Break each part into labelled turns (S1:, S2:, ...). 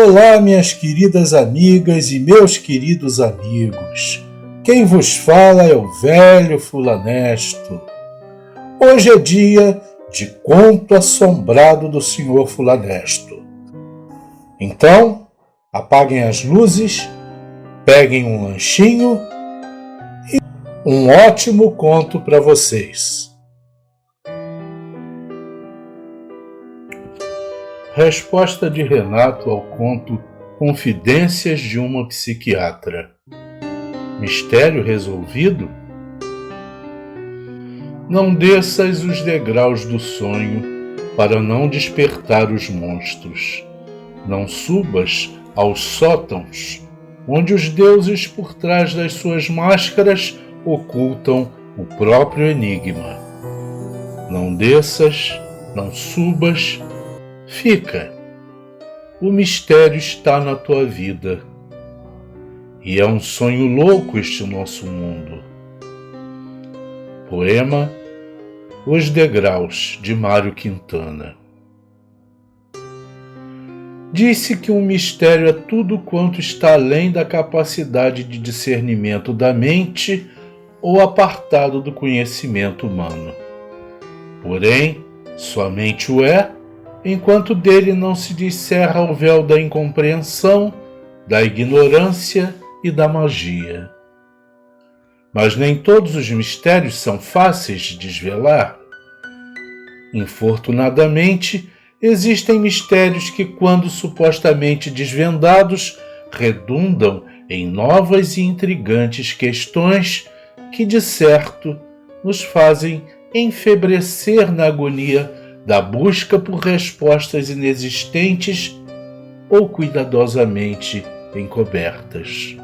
S1: Olá, minhas queridas amigas e meus queridos amigos. Quem vos fala é o velho Fulanesto. Hoje é dia de conto assombrado do Senhor Fulanesto. Então, apaguem as luzes, peguem um lanchinho e um ótimo conto para vocês. Resposta de Renato ao conto Confidências de uma Psiquiatra. Mistério resolvido? Não desças os degraus do sonho para não despertar os monstros. Não subas aos sótãos, onde os deuses por trás das suas máscaras ocultam o próprio enigma. Não desças, não subas, fica. O mistério está na tua vida. E é um sonho louco este nosso mundo. Poema Os Degraus, de Mário Quintana. Disse que um mistério é tudo quanto está além da capacidade de discernimento da mente ou apartado do conhecimento humano. Porém, somente o é enquanto dele não se descerra o véu da incompreensão, da ignorância e da magia. Mas nem todos os mistérios são fáceis de desvelar. Infortunadamente, existem mistérios que, quando supostamente desvendados, redundam em novas e intrigantes questões que, de certo, nos fazem enfebrecer na agonia da busca por respostas inexistentes ou cuidadosamente encobertas.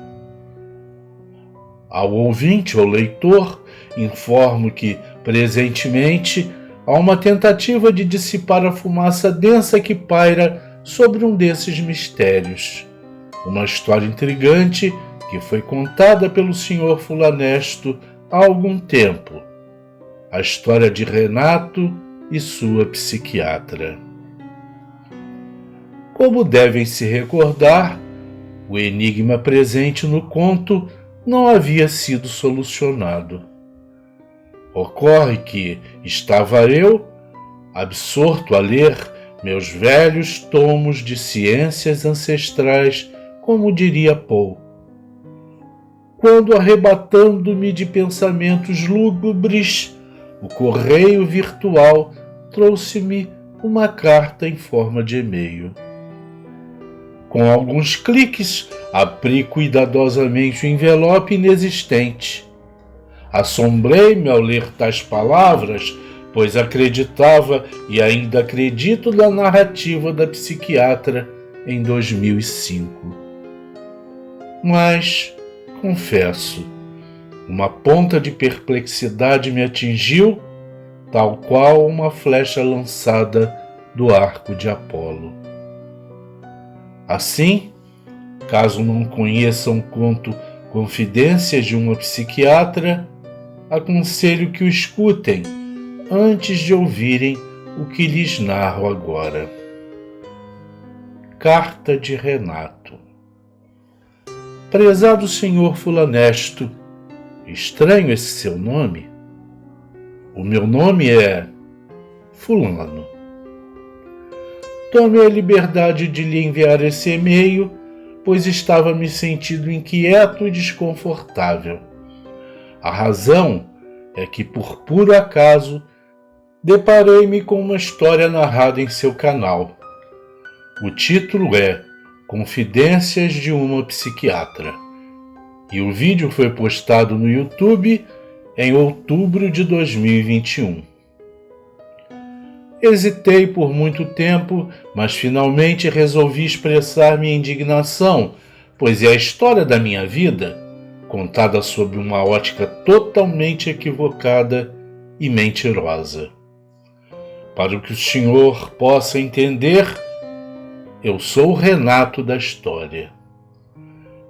S1: Ao ouvinte ou leitor, informo que, presentemente, há uma tentativa de dissipar a fumaça densa que paira sobre um desses mistérios. Uma história intrigante que foi contada pelo Sr. Fulanesto há algum tempo. A história de Renato e sua psiquiatra. Como devem se recordar, o enigma presente no conto não havia sido solucionado. Ocorre que estava eu, absorto a ler meus velhos tomos de ciências ancestrais, como diria Poe, quando, arrebatando-me de pensamentos lúgubres, o correio virtual trouxe-me uma carta em forma de e-mail. Com alguns cliques, abri cuidadosamente o envelope inexistente. Assombrei-me ao ler tais palavras, pois acreditava e ainda acredito na narrativa da psiquiatra em 2005. Mas, confesso, uma ponta de perplexidade me atingiu, tal qual uma flecha lançada do arco de Apolo. Assim, caso não conheçam o conto Confidências de uma Psiquiatra, aconselho que o escutem antes de ouvirem o que lhes narro agora. Carta de Renato. Prezado Senhor Fulanesto, estranho esse seu nome? O meu nome é Fulano. Tome a liberdade de lhe enviar esse e-mail, pois estava me sentindo inquieto e desconfortável. A razão é que, por puro acaso, deparei-me com uma história narrada em seu canal. O título é Confidências de uma Psiquiatra. E o vídeo foi postado no YouTube em outubro de 2021. Hesitei por muito tempo, mas finalmente resolvi expressar minha indignação, pois é a história da minha vida, contada sob uma ótica totalmente equivocada e mentirosa. Para que o senhor possa entender, eu sou o Renato da história.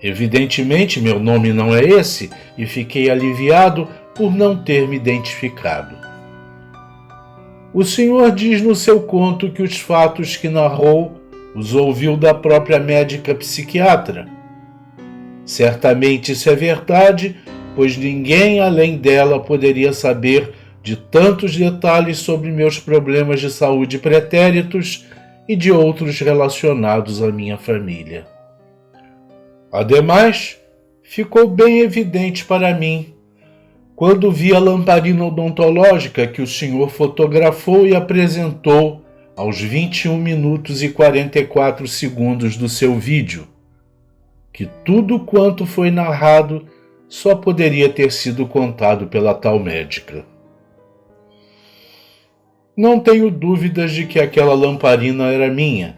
S1: Evidentemente, meu nome não é esse e fiquei aliviado por não ter me identificado. O senhor diz no seu conto que os fatos que narrou os ouviu da própria médica psiquiatra. Certamente isso é verdade, pois ninguém além dela poderia saber de tantos detalhes sobre meus problemas de saúde pretéritos e de outros relacionados à minha família. Ademais, ficou bem evidente para mim, quando vi a lamparina odontológica que o senhor fotografou e apresentou aos 21 minutos e 44 segundos do seu vídeo, que tudo quanto foi narrado só poderia ter sido contado pela tal médica. Não tenho dúvidas de que aquela lamparina era minha.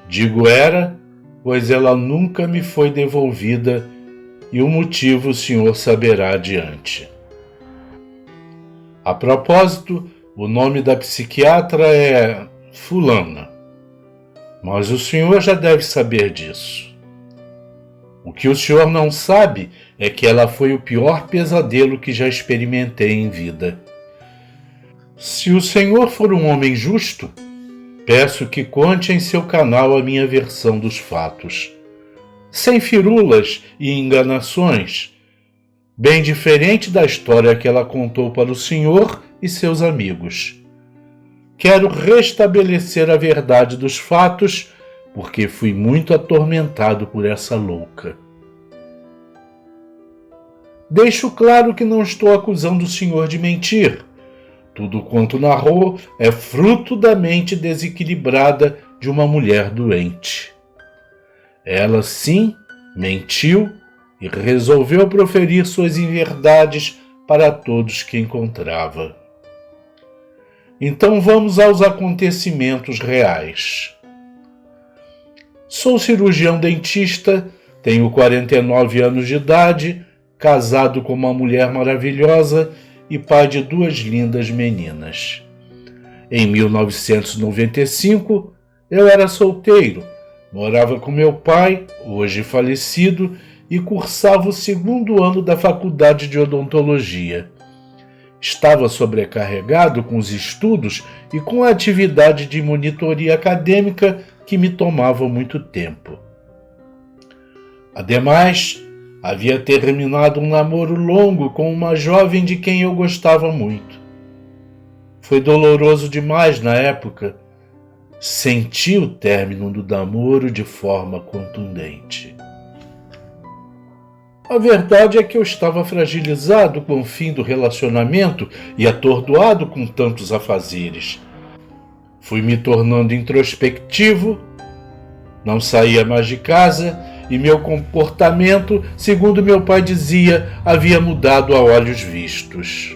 S1: Digo era, pois ela nunca me foi devolvida e o motivo o senhor saberá adiante. A propósito, o nome da psiquiatra é Fulana, mas o senhor já deve saber disso. O que o senhor não sabe é que ela foi o pior pesadelo que já experimentei em vida. Se o senhor for um homem justo, peço que conte em seu canal a minha versão dos fatos, sem firulas e enganações, bem diferente da história que ela contou para o senhor e seus amigos. Quero restabelecer a verdade dos fatos, porque fui muito atormentado por essa louca. Deixo claro que não estou acusando o senhor de mentir. Tudo quanto narrou é fruto da mente desequilibrada de uma mulher doente. Ela, sim, mentiu e resolveu proferir suas inverdades para todos que encontrava. Então vamos aos acontecimentos reais. Sou cirurgião dentista, tenho 49 anos de idade, casado com uma mulher maravilhosa e pai de 2 lindas meninas. Em 1995, eu era solteiro, morava com meu pai, hoje falecido, e cursava o 2º ano da faculdade de odontologia. Estava sobrecarregado com os estudos e com a atividade de monitoria acadêmica que me tomava muito tempo. Ademais, havia terminado um namoro longo com uma jovem de quem eu gostava muito. Foi doloroso demais na época. Senti o término do namoro de forma contundente. A verdade é que eu estava fragilizado com o fim do relacionamento e atordoado com tantos afazeres. Fui me tornando introspectivo, não saía mais de casa e meu comportamento, segundo meu pai dizia, havia mudado a olhos vistos.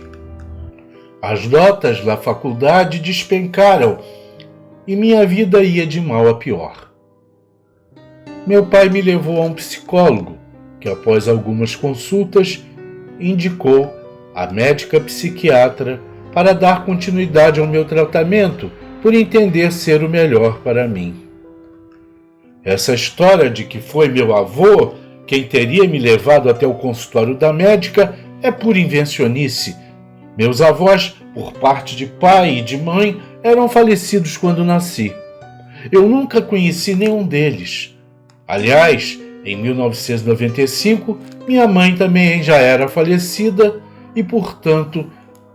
S1: As notas da faculdade despencaram e minha vida ia de mal a pior. Meu pai me levou a um psicólogo, que após algumas consultas indicou a médica psiquiatra para dar continuidade ao meu tratamento, por entender ser o melhor para mim. Essa história de que foi meu avô quem teria me levado até o consultório da médica é pura invencionice. Meus avós, por parte de pai e de mãe, eram falecidos quando nasci. Eu nunca conheci nenhum deles. Aliás, em 1995, minha mãe também já era falecida e, portanto,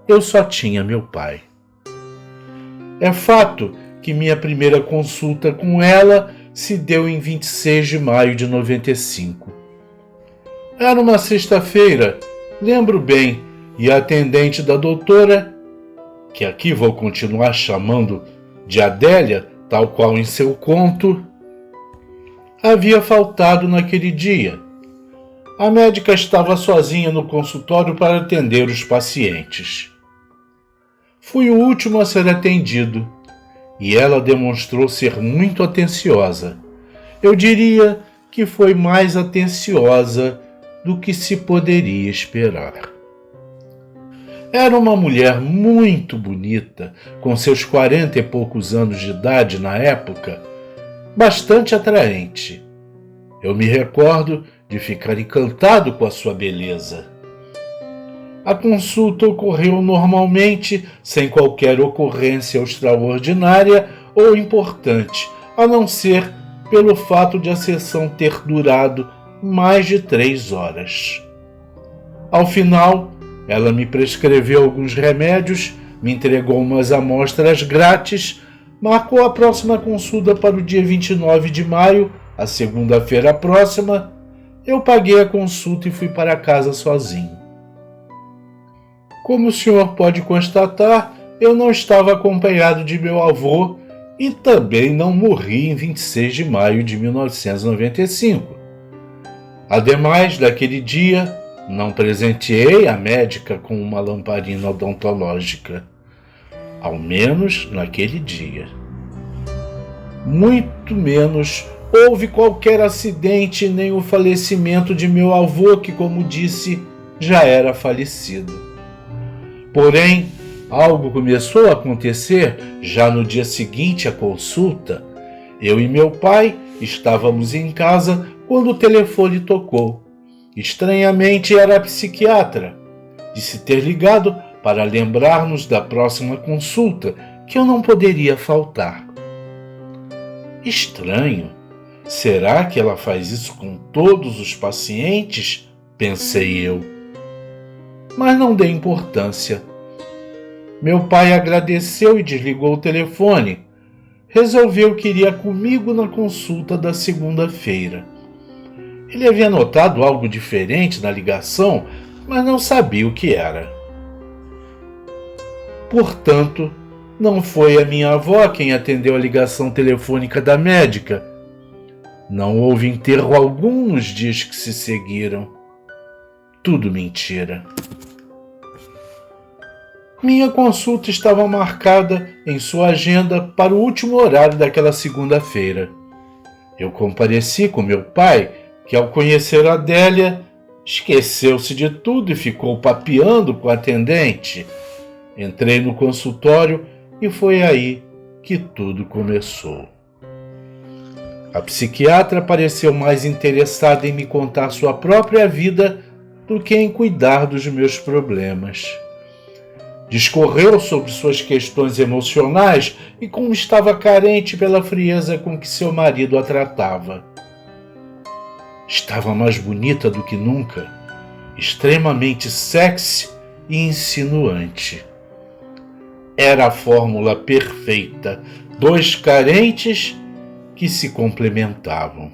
S1: eu só tinha meu pai. É fato que minha primeira consulta com ela se deu em 26 de maio de 95. Era uma sexta-feira, lembro bem, e a atendente da doutora, que aqui vou continuar chamando de Adélia, tal qual em seu conto, havia faltado naquele dia. A médica estava sozinha no consultório para atender os pacientes. Fui o último a ser atendido e ela demonstrou ser muito atenciosa. Eu diria que foi mais atenciosa do que se poderia esperar. Era uma mulher muito bonita, com seus 40 e poucos anos de idade na época, bastante atraente. Eu me recordo de ficar encantado com a sua beleza. A consulta ocorreu normalmente, sem qualquer ocorrência extraordinária ou importante, a não ser pelo fato de a sessão ter durado mais de 3 horas. Ao final, ela me prescreveu alguns remédios, me entregou umas amostras grátis, marcou a próxima consulta para o dia 29 de maio, a segunda-feira próxima. Eu paguei a consulta e fui para casa sozinho. Como o senhor pode constatar, eu não estava acompanhado de meu avô e também não morri em 26 de maio de 1995. Ademais, daquele dia, não presenteei a médica com uma lamparina odontológica. Ao menos naquele dia. Muito menos houve qualquer acidente nem o falecimento de meu avô, que, como disse, já era falecido. Porém, algo começou a acontecer já no dia seguinte à consulta. Eu e meu pai estávamos em casa quando o telefone tocou. Estranhamente era a psiquiatra. Disse ter ligado para lembrar-nos da próxima consulta, que eu não poderia faltar. Estranho. Será que ela faz isso com todos os pacientes? Pensei eu. Mas não dei importância. Meu pai agradeceu e desligou o telefone. Resolveu que iria comigo na consulta da segunda-feira. Ele havia notado algo diferente na ligação, mas não sabia o que era. Portanto, não foi a minha avó quem atendeu a ligação telefônica da médica. Não houve enterro algum nos dias que se seguiram. Tudo mentira. Minha consulta estava marcada em sua agenda para o último horário daquela segunda-feira. Eu compareci com meu pai, que ao conhecer a Adélia, esqueceu-se de tudo e ficou papeando com a atendente. Entrei no consultório e foi aí que tudo começou. A psiquiatra pareceu mais interessada em me contar sua própria vida do que em cuidar dos meus problemas. Discorreu sobre suas questões emocionais e como estava carente pela frieza com que seu marido a tratava. Estava mais bonita do que nunca, extremamente sexy e insinuante. Era a fórmula perfeita, 2 carentes que se complementavam.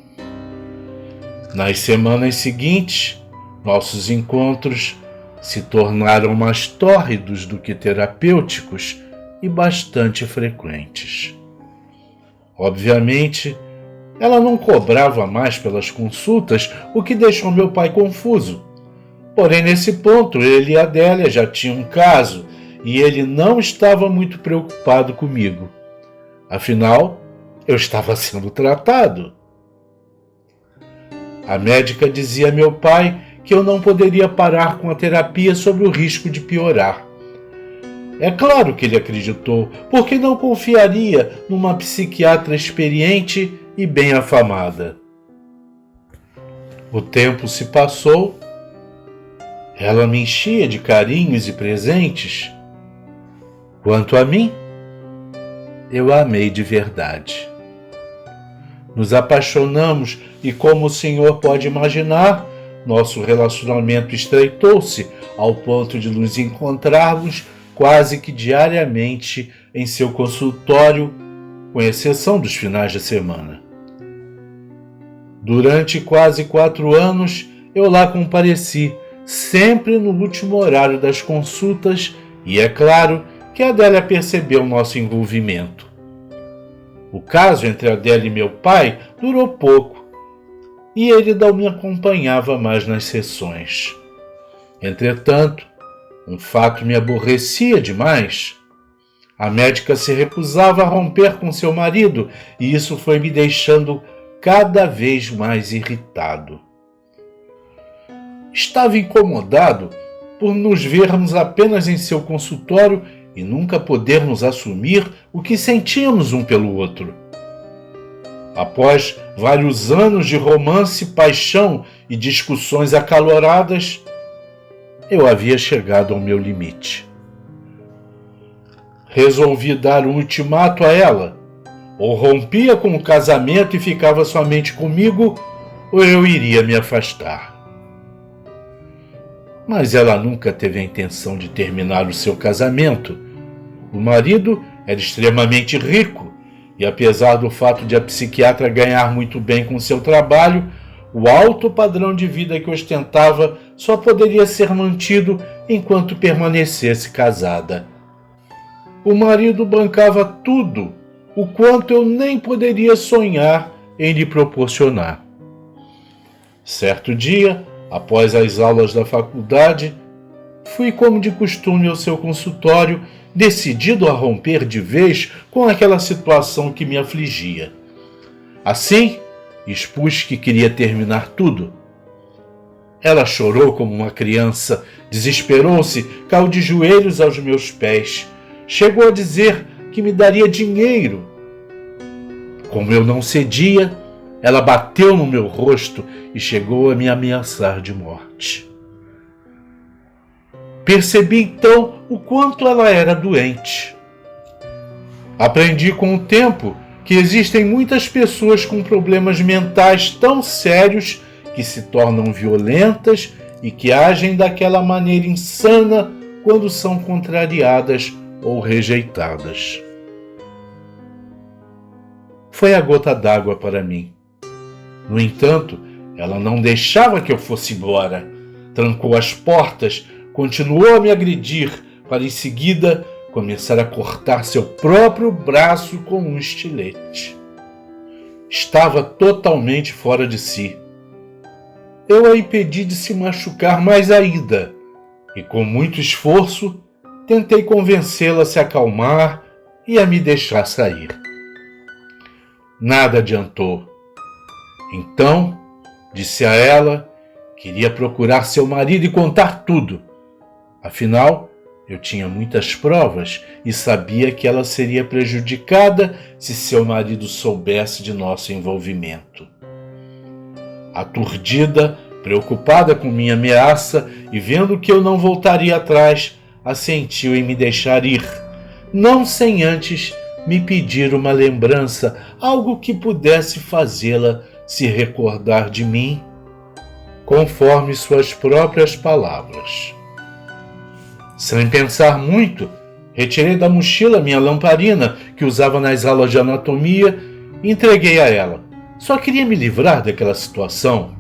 S1: Nas semanas seguintes, nossos encontros se tornaram mais tórridos do que terapêuticos e bastante frequentes. Obviamente, ela não cobrava mais pelas consultas, o que deixou meu pai confuso. Porém, nesse ponto, ele e a Adélia já tinham um caso e ele não estava muito preocupado comigo. Afinal, eu estava sendo tratado. A médica dizia a meu pai que eu não poderia parar com a terapia sob o risco de piorar. É claro que ele acreditou, porque não confiaria numa psiquiatra experiente e bem afamada. O tempo se passou, ela me enchia de carinhos e presentes. Quanto a mim, eu a amei de verdade. Nos apaixonamos e, como o senhor pode imaginar, nosso relacionamento estreitou-se ao ponto de nos encontrarmos quase que diariamente em seu consultório, com exceção dos finais de semana. Durante quase 4 anos, eu lá compareci, sempre no último horário das consultas, e é claro que a Adélia percebeu nosso envolvimento. O caso entre a Adélia e meu pai durou pouco, e ele não me acompanhava mais nas sessões. Entretanto, um fato me aborrecia demais. A médica se recusava a romper com seu marido, e isso foi me deixando cada vez mais irritado. Estava incomodado por nos vermos apenas em seu consultório e nunca podermos assumir o que sentíamos um pelo outro. Após vários anos de romance, paixão e discussões acaloradas, eu havia chegado ao meu limite. Resolvi dar um ultimato a ela, Ou rompia com o casamento e ficava somente comigo, ou eu iria me afastar. Mas ela nunca teve a intenção de terminar o seu casamento. O marido era extremamente rico e, apesar do fato de a psiquiatra ganhar muito bem com seu trabalho, o alto padrão de vida que ostentava só poderia ser mantido enquanto permanecesse casada. O marido bancava tudo, o quanto eu nem poderia sonhar em lhe proporcionar. Certo dia, após as aulas da faculdade, fui como de costume ao seu consultório, decidido a romper de vez com aquela situação que me afligia. Assim, expus que queria terminar tudo. Ela chorou como uma criança, desesperou-se, caiu de joelhos aos meus pés. Chegou a dizer que me daria dinheiro. Como eu não cedia, ela bateu no meu rosto e chegou a me ameaçar de morte. Percebi então o quanto ela era doente. Aprendi com o tempo que existem muitas pessoas com problemas mentais tão sérios que se tornam violentas e que agem daquela maneira insana quando são contrariadas ou rejeitadas. Foi a gota d'água para mim. No entanto, ela não deixava que eu fosse embora. Trancou as portas, continuou a me agredir, para em seguida começar a cortar seu próprio braço com um estilete. Estava totalmente fora de si. Eu a impedi de se machucar mais ainda, e com muito esforço tentei convencê-la a se acalmar e a me deixar sair. Nada adiantou. Então, disse a ela que iria procurar seu marido e contar tudo. Afinal, eu tinha muitas provas e sabia que ela seria prejudicada se seu marido soubesse de nosso envolvimento. Aturdida, preocupada com minha ameaça e vendo que eu não voltaria atrás, assentiu em me deixar ir, não sem antes me pedir uma lembrança, algo que pudesse fazê-la se recordar de mim, conforme suas próprias palavras. Sem pensar muito, retirei da mochila minha lamparina, que usava nas aulas de anatomia, e entreguei a ela. Só queria me livrar daquela situação.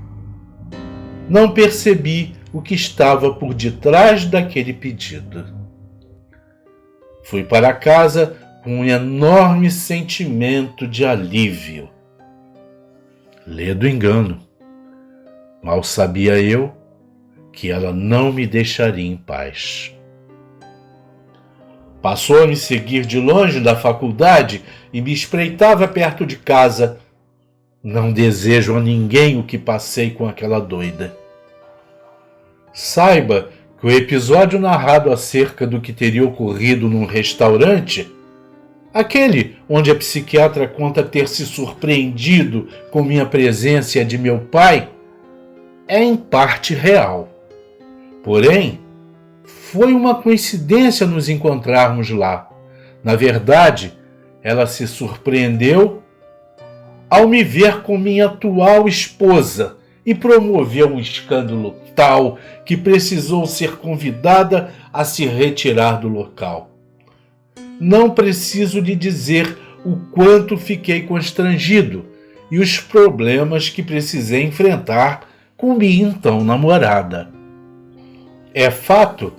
S1: Não percebi o que estava por detrás daquele pedido. Fui para casa com um enorme sentimento de alívio. Ledo engano. Mal sabia eu que ela não me deixaria em paz. Passou a me seguir de longe da faculdade e me espreitava perto de casa. Não desejo a ninguém o que passei com aquela doida. Saiba que o episódio narrado acerca do que teria ocorrido num restaurante, aquele onde a psiquiatra conta ter se surpreendido com minha presença e a de meu pai, é em parte real. Porém, foi uma coincidência nos encontrarmos lá. Na verdade, ela se surpreendeu ao me ver com minha atual esposa e promoveu um escândalo tal que precisou ser convidada a se retirar do local. Não preciso lhe dizer o quanto fiquei constrangido e os problemas que precisei enfrentar com minha então namorada. É fato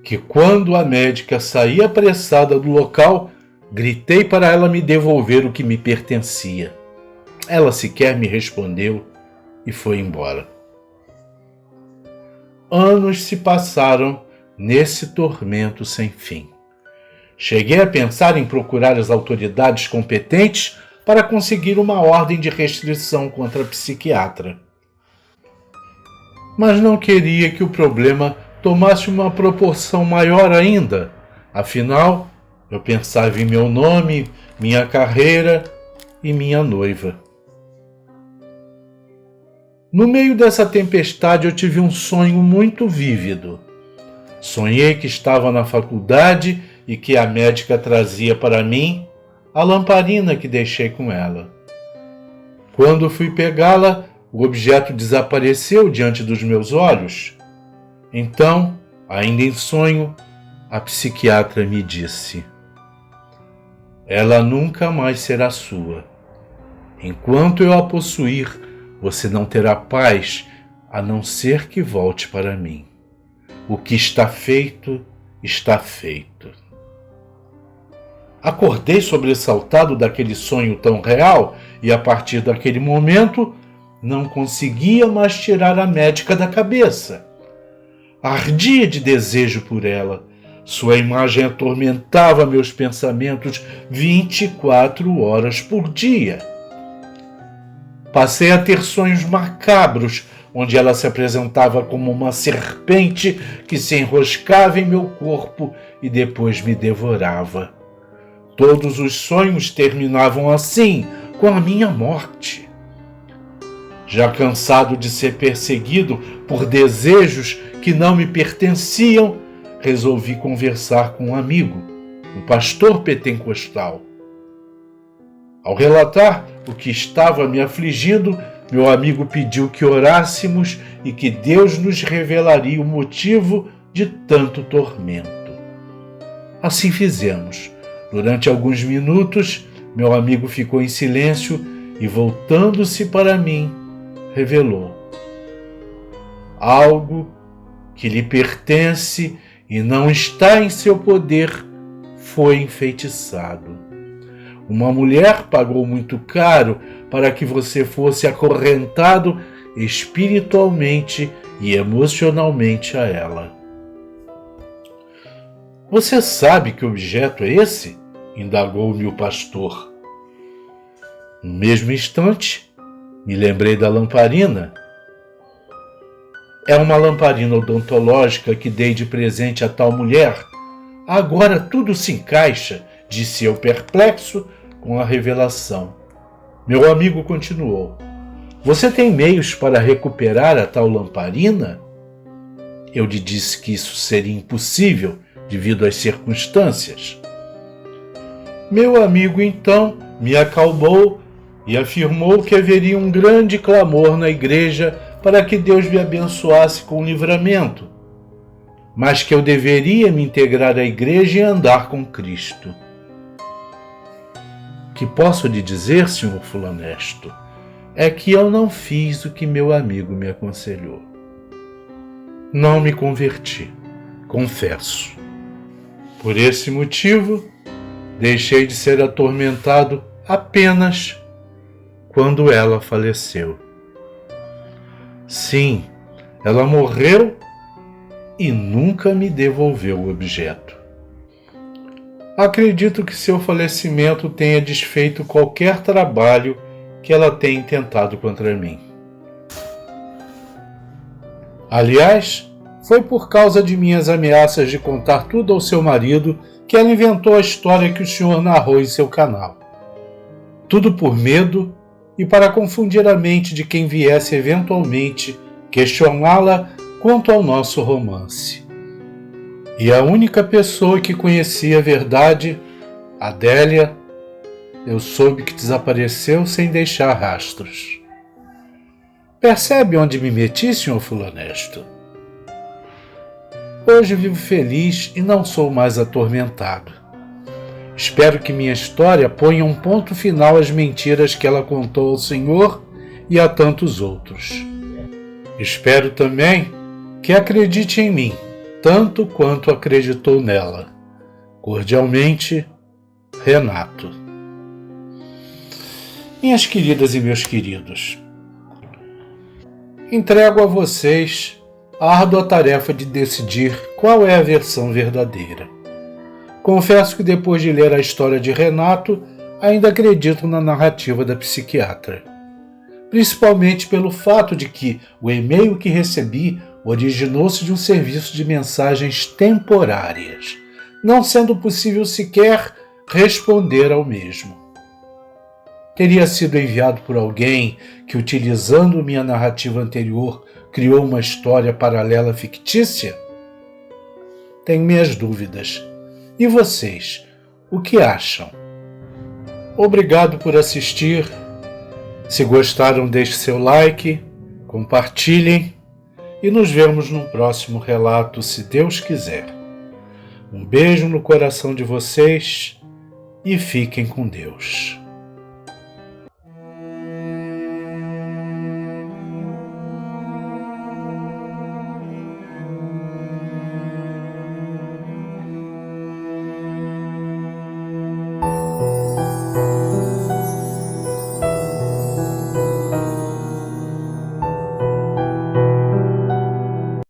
S1: que quando a médica saía apressada do local, gritei para ela me devolver o que me pertencia. Ela sequer me respondeu e foi embora. Anos se passaram nesse tormento sem fim. Cheguei a pensar em procurar as autoridades competentes para conseguir uma ordem de restrição contra a psiquiatra. Mas não queria que o problema tomasse uma proporção maior ainda. Afinal, eu pensava em meu nome, minha carreira e minha noiva. No meio dessa tempestade eu tive um sonho muito vívido. Sonhei que estava na faculdade e que a médica trazia para mim a lamparina que deixei com ela. Quando fui pegá-la, o objeto desapareceu diante dos meus olhos. Então, ainda em sonho, a psiquiatra me disse: ela nunca mais será sua. Enquanto eu a possuir, você não terá paz, a não ser que volte para mim. O que está feito, está feito. Acordei sobressaltado daquele sonho tão real e, a partir daquele momento, não conseguia mais tirar a médica da cabeça. Ardia de desejo por ela. Sua imagem atormentava meus pensamentos 24 horas por dia. Passei a ter sonhos macabros, onde ela se apresentava como uma serpente que se enroscava em meu corpo e depois me devorava. Todos os sonhos terminavam assim, com a minha morte. Já cansado de ser perseguido por desejos que não me pertenciam, resolvi conversar com um amigo, um pastor pentecostal. Ao relatar o que estava me afligindo, meu amigo pediu que orássemos e que Deus nos revelaria o motivo de tanto tormento. Assim fizemos. Durante alguns minutos, meu amigo ficou em silêncio e, voltando-se para mim, revelou: algo que lhe pertence e não está em seu poder foi enfeitiçado. Uma mulher pagou muito caro para que você fosse acorrentado espiritualmente e emocionalmente a ela. Você sabe que objeto é esse? Indagou-me o pastor. No mesmo instante, me lembrei da lamparina. É uma lamparina odontológica que dei de presente a tal mulher. Agora tudo se encaixa, disse eu perplexo com a revelação. Meu amigo continuou: você tem meios para recuperar a tal lamparina? Eu lhe disse que isso seria impossível devido às circunstâncias. Meu amigo então me acalmou e afirmou que haveria um grande clamor na igreja para que Deus me abençoasse com o livramento, mas que eu deveria me integrar à igreja e andar com Cristo. O que posso lhe dizer, senhor fulanesto, é que eu não fiz o que meu amigo me aconselhou. Não me converti, confesso. Por esse motivo, deixei de ser atormentado apenas quando ela faleceu. Sim, ela morreu e nunca me devolveu o objeto. Acredito que seu falecimento tenha desfeito qualquer trabalho que ela tenha intentado contra mim. Aliás, foi por causa de minhas ameaças de contar tudo ao seu marido que ela inventou a história que o senhor narrou em seu canal. Tudo por medo e para confundir a mente de quem viesse eventualmente questioná-la quanto ao nosso romance. E a única pessoa que conhecia a verdade, Adélia, eu soube que desapareceu sem deixar rastros. Percebe onde me meti, senhor fulanesto? Hoje vivo feliz e não sou mais atormentado. Espero que minha história ponha um ponto final às mentiras que ela contou ao senhor e a tantos outros. Espero também que acredite em mim, tanto quanto acreditou nela. Cordialmente, Renato. Minhas queridas e meus queridos, entrego a vocês a árdua tarefa de decidir qual é a versão verdadeira. Confesso que depois de ler a história de Renato, ainda acredito na narrativa da psiquiatra. Principalmente pelo fato de que o e-mail que recebi originou-se de um serviço de mensagens temporárias, não sendo possível sequer responder ao mesmo. Teria sido enviado por alguém que, utilizando minha narrativa anterior, criou uma história paralela fictícia? Tenho minhas dúvidas. E vocês, o que acham? Obrigado por assistir. Se gostaram, deixe seu like, compartilhem e nos vemos no próximo relato, se Deus quiser. Um beijo no coração de vocês e fiquem com Deus.